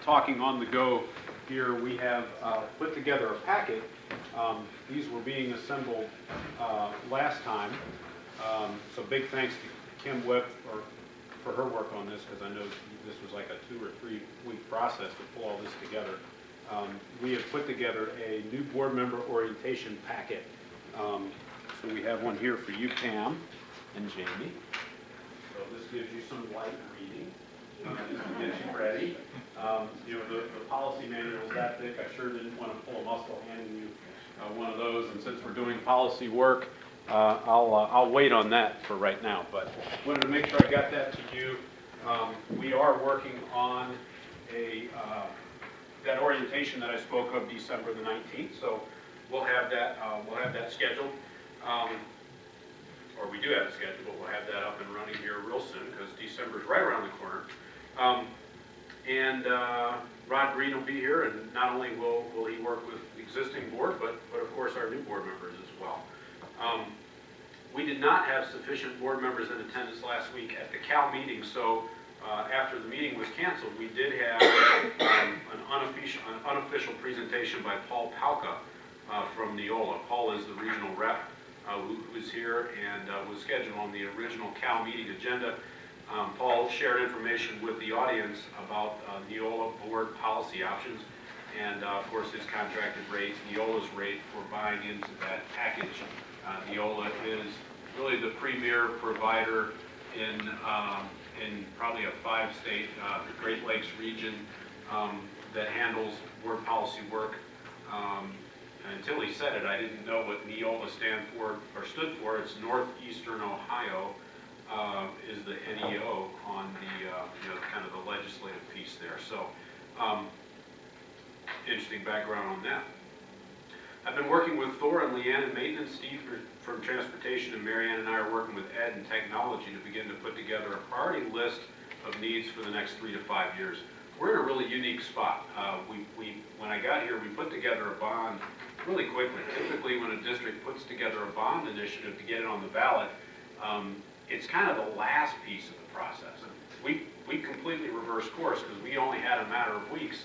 talking on the go here, we have put together a packet. These were being assembled last time. So big thanks to Kim Webb for her work on this, because I know this was like a 2 or 3 week process to pull all this together. We have put together a new board member orientation packet. So we have one here for you, Pam and Jamie. So this gives you some light reading. Get you ready. You know, the policy manual is that thick. I sure didn't want to pull a muscle handing you one of those. And since we're doing policy work, I'll wait on that for right now. But wanted to make sure I got that to you. We are working on that orientation that I spoke of, December the 19th. So we'll have that scheduled. Or we do have it scheduled, but we'll have that up and running here real soon, because December's right around the corner. Rod Green will be here, and not only will he work with the existing board, but of course our new board members as well. We did not have sufficient board members in attendance last week at the Cal meeting, so after the meeting was canceled, we did have an unofficial presentation by Paul Palka from Neola. Paul is the regional rep who was here and was scheduled on the original Cal meeting agenda. Paul shared information with the audience about Neola board policy options and, of course, his contracted rate, Neola's rate for buying into that package. Neola is really the premier provider in probably a 5-state, the Great Lakes region that handles board policy work. Until he said it, I didn't know what Neola stood for. It's Northeastern Ohio is the NEO on the kind of the legislative piece there. So interesting background on that. I've been working with Thor and Leanne in maintenance. Steve from transportation and Marianne and I are working with Ed and technology to begin to put together a priority list of needs for the next 3 to 5 years. We're in a really unique spot. When I got here, we put together a bond really quickly. Typically, when a district puts together a bond initiative to get it on the ballot, it's kind of the last piece of the process. And we completely reversed course because we only had a matter of weeks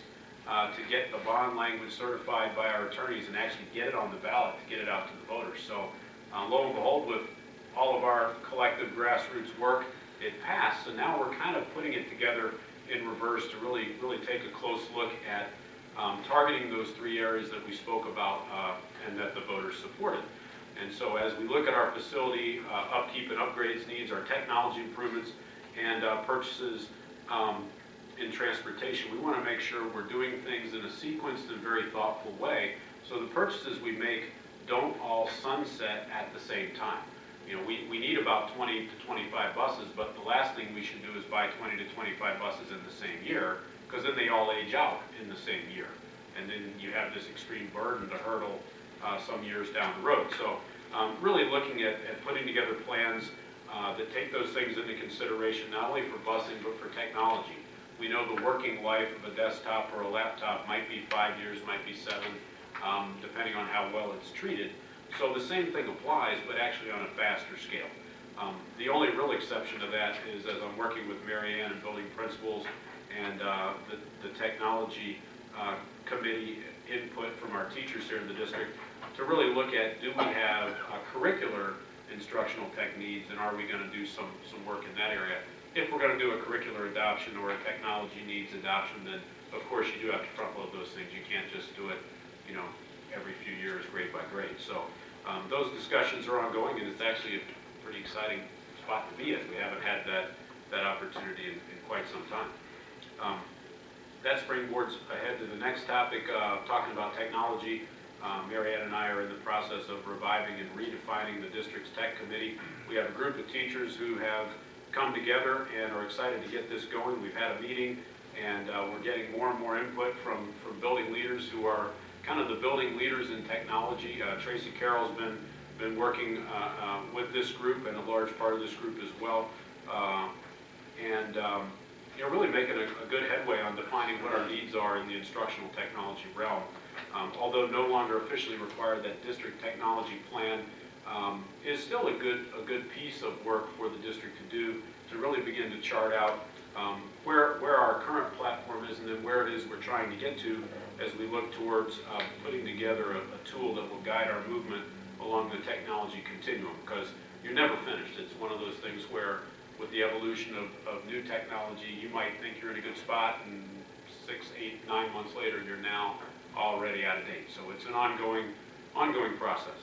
to get the bond language certified by our attorneys and actually get it on the ballot to get it out to the voters. So lo and behold, with all of our collective grassroots work, it passed. So now we're kind of putting it together in reverse to really take a close look at targeting those 3 areas that we spoke about and that the voters supported. And so as we look at our facility upkeep and upgrades needs, our technology improvements, and purchases in transportation, we want to make sure we're doing things in a sequenced and very thoughtful way so the purchases we make don't all sunset at the same time. You know, we need about 20 to 25 buses, but the last thing we should do is buy 20 to 25 buses in the same year, because then they all age out in the same year. And then you have this extreme burden to hurdle some years down the road. So really looking at putting together plans that take those things into consideration, not only for busing, but for technology. We know the working life of a desktop or a laptop might be 5 years, might be 7, depending on how well it's treated. So the same thing applies, but actually on a faster scale. The only real exception to that is as I'm working with Marianne and building principals and the technology committee input from our teachers here in the district to really look at, do we have curricular instructional tech needs, and are we going to do some work in that area? If we're going to do a curricular adoption or a technology needs adoption, then of course you do have to front load those things. You can't just do it, you know, every few years, grade by grade. So those discussions are ongoing, and it's actually a pretty exciting spot to be in. We haven't had that opportunity in quite some time. That springboards ahead to the next topic, talking about technology. Marianne and I are in the process of reviving and redefining the district's tech committee. We have a group of teachers who have come together and are excited to get this going. We've had a meeting, and we're getting more and more input from building leaders who are kind of the building leaders in technology. Tracy Carroll's been working with this group and a large part of this group as well. You know, really making a good headway on defining what our needs are in the instructional technology realm. Although no longer officially required, that district technology plan is still a good piece of work for the district to do to really begin to chart out where our current platform is and then where it is areas we're trying to get to as we look towards putting together a tool that will guide our movement along the technology continuum, because you're never finished. It's one of those things where with the evolution of new technology, you might think you're in a good spot, and 6, 8, 9 months later, you're now already out of date. So it's an ongoing process.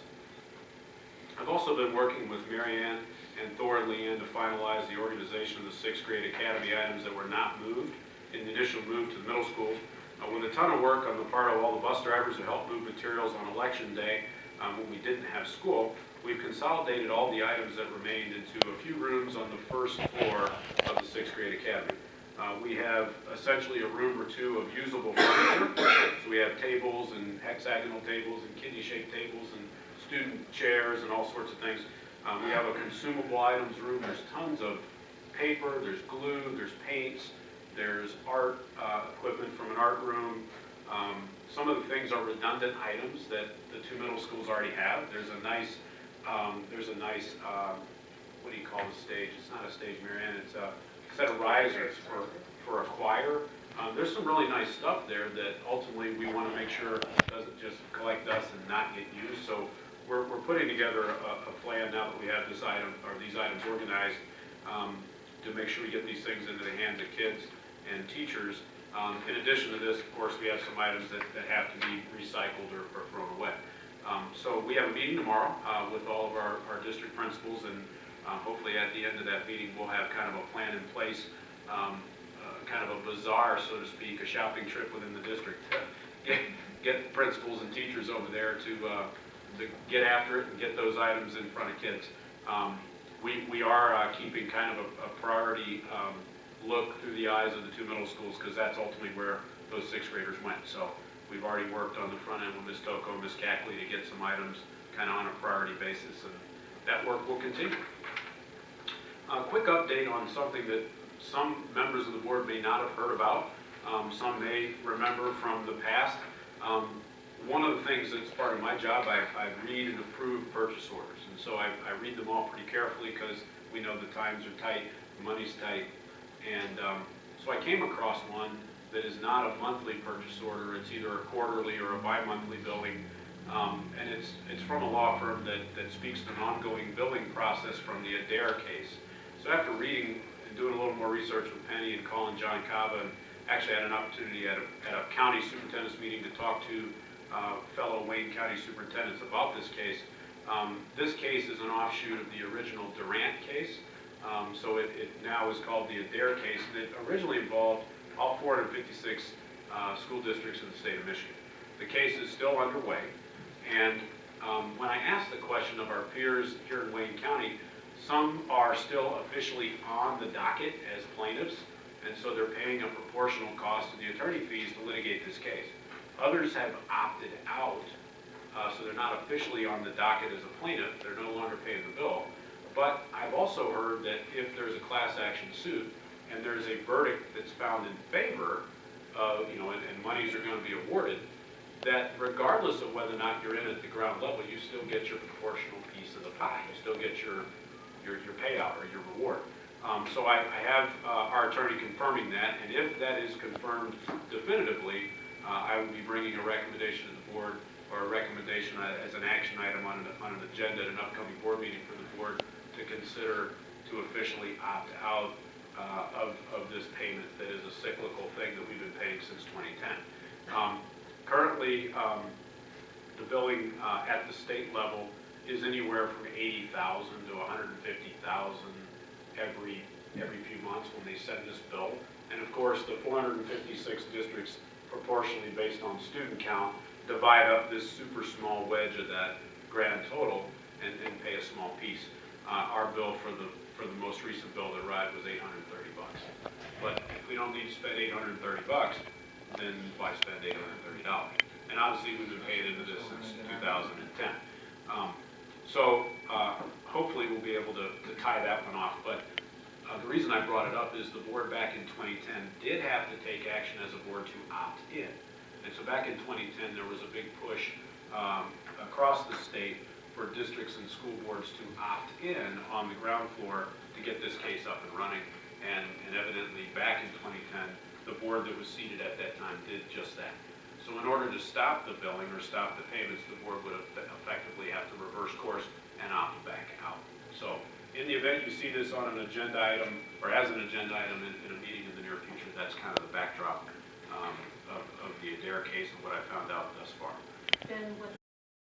I've also been working with Mary Ann and Thor and Leanne to finalize the organization of the 6th grade academy items that were not moved in the initial move to the middle school. With a ton of work on the part of all the bus drivers who helped move materials on election day when we didn't have school, we've consolidated all the items that remained into a few rooms on the first floor of the 6th grade academy. We have essentially a room or two of usable furniture. So we have tables and hexagonal tables and kidney-shaped tables and student chairs and all sorts of things. We have a consumable items room. There's tons of paper, there's glue, there's paints, there's art equipment from an art room. Some of the things are redundant items that the 2 middle schools already have. There's a nice, what do you call the stage? It's not a stage, Mary Ann, it's a set of risers for a choir. There's some really nice stuff there that ultimately we want to make sure doesn't just collect dust and not get used. So we're putting together a plan now that we have this item or these items organized to make sure we get these things into the hands of kids and teachers. In addition to this, of course, we have some items that have to be recycled or thrown away. So we have a meeting tomorrow with all of our district principals, and hopefully at the end of that meeting we'll have kind of a plan in place, kind of a bazaar, so to speak, a shopping trip within the district to get principals and teachers over there to get after it and get those items in front of kids. We are keeping kind of a priority look through the eyes of the 2 middle schools, because that's ultimately where those 6th graders went. So we've already worked on the front end with Ms. Toko and Ms. Cackley to get some items kind of on a priority basis, and that work will continue. A quick update on something that some members of the board may not have heard about. Some may remember from the past. One of the things that's part of my job, I read and approve purchase orders. And so I read them all pretty carefully, because we know the times are tight, the money's tight. And so I came across one that is not a monthly purchase order. It's either a quarterly or a bi-monthly billing. And it's from a law firm that speaks to an ongoing billing process from the Adair case. So after reading and doing a little more research with Penny and calling John Cava, and actually had an opportunity at a county superintendent's meeting to talk to fellow Wayne County superintendents about this case. This case is an offshoot of the original Durant case. So it now is called the Adair case, and it originally involved all 456 school districts in the state of Michigan. The case is still underway, and when I asked the question of our peers here in Wayne County, some are still officially on the docket as plaintiffs, and so they're paying a proportional cost to the attorney fees to litigate this case. Others have opted out, so they're not officially on the docket as a plaintiff. They're no longer paying the bill. But I've also heard that if there's a class action suit and there's a verdict that's found in favor of, and monies are going to be awarded, that regardless of whether or not you're in at the ground level, you still get your proportional piece of the pie. You still get your payout or your reward. So I have our attorney confirming that, and if that is confirmed definitively, I will be bringing a recommendation to the board, or a recommendation as an action item on an agenda at an upcoming board meeting for the board to consider to officially opt out of this payment that is a cyclical thing that we've been paying since 2010. Currently, the billing at the state level is anywhere from $80,000 to $150,000 every few months when they send this bill. And of course, the 456 districts, proportionally based on student count, divide up this super small wedge of that grand total and pay a small piece. Our bill for the most recent bill that arrived was $830. But if we don't need to spend $830, then why spend $830? And obviously we've been paid into this since 2010. So hopefully we'll be able to tie that one off. But the reason I brought it up is the board back in 2010 did have to take action as a board to opt in. And so back in 2010 there was a big push across the state for districts and school boards to opt in on the ground floor to get this case up and running. And evidently back in 2010 the board that was seated at that time did just that. So in order to stop the billing or stop the payments, the board would effectively have to reverse course and opt back out. So in the event you see this on an agenda item, or as an agenda item in a meeting in the near future, that's kind of the backdrop of the Adair case and what I found out thus far. Then with